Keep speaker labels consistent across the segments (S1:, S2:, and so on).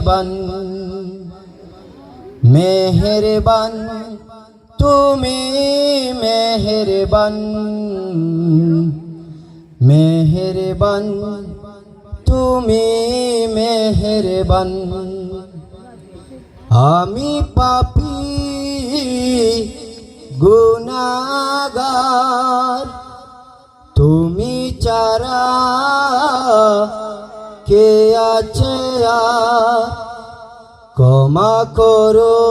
S1: মেহেরবান মেহেরবান তুমি মেহেরবান মেহেরবান তুমি মেহেরবান আমি পাপী গুনাহগার তুমি ছাড়া কে আছে আর ক্ষমা করো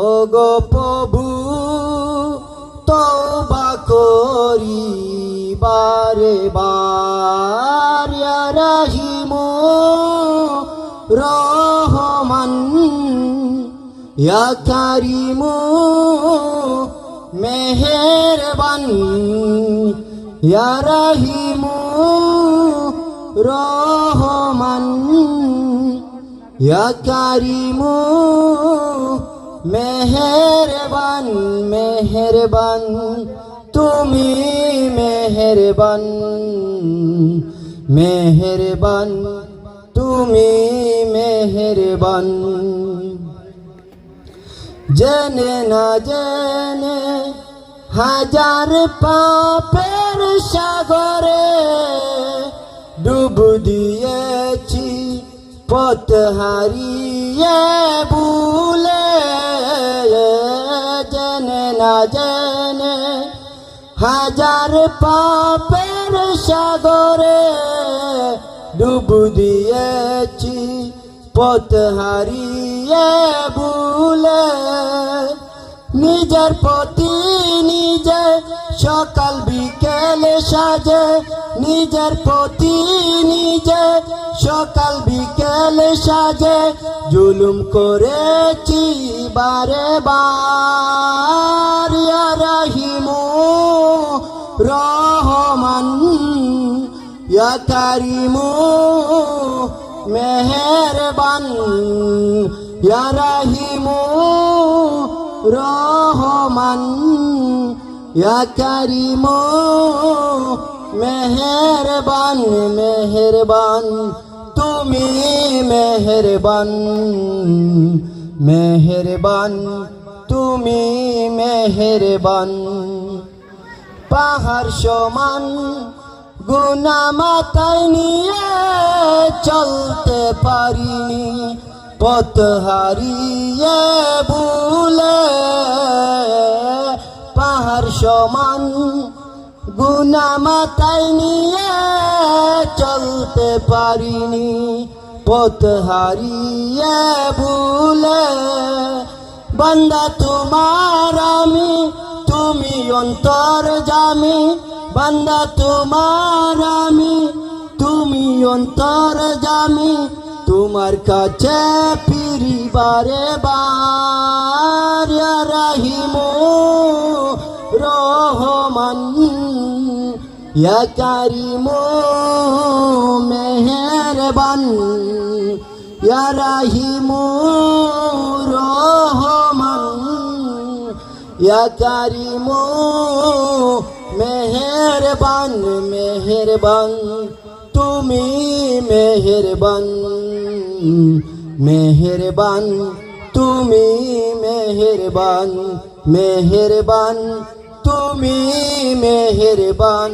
S1: ওগো প্রভু তওবা করি বারে বার ইয়া রহিম রহমান ইয়া কারীম মেহেরবান ইয়া রহিম রহমান ইয়া কারীম মেহেরবান মেহেরবান তুমি মেহেরবান মেহেরবান তুমি মেহেরবান জেনে না জেনে হাজার পাপের সাগরে ডুব দিয়েছি পথ হারিয়ে ভুলে জেনে না জেনে হাজার পাপের সাগরে ডুব দিয়েছি পথ হারিয়ে ভুলে নিজের প্রতি নিজে সকাল বিকেল সাজে নিজের প্রতি নিজে সকাল বিকেল সাজে জুলুম করেছি বারে বার ইয়া রহিম রহমান ইয়া কারীম মেহেরবান ইয়া রহিম রহমান ইয়া কারীম মেহেরবান মেহেরবান তুমি মেহেরবান মেহেরবান তুমি মেহেরবান পাহাড় সমান গুনাহ মাথায় নিয়ে চলতে পারিনি পথ হারিয়ে ভুলে পাহাড় সমান গুনাহ মাথায় নিয়ে চলতে পারিনি পথ হারিয়ে ভুলে বান্দা তোমার আমি তুমি অন্তর্যামী বান্দা তোমার আমি তুমি অন্তর্যামী তোমার কাছে ফিরি বারে বার ইয়া রহিম রহমান ইয়া কারীম মেহেরবান ইয়া রহিম রহমান ইয়া কারীম মেহেরবান মেহেরবান তুমি মেহেরবান মেহেরবান তুমি মেহেরবান মেহেরবান তুমি মেহেরবান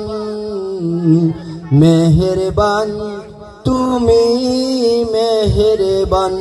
S1: মেহেরবান তুমি মেহেরবান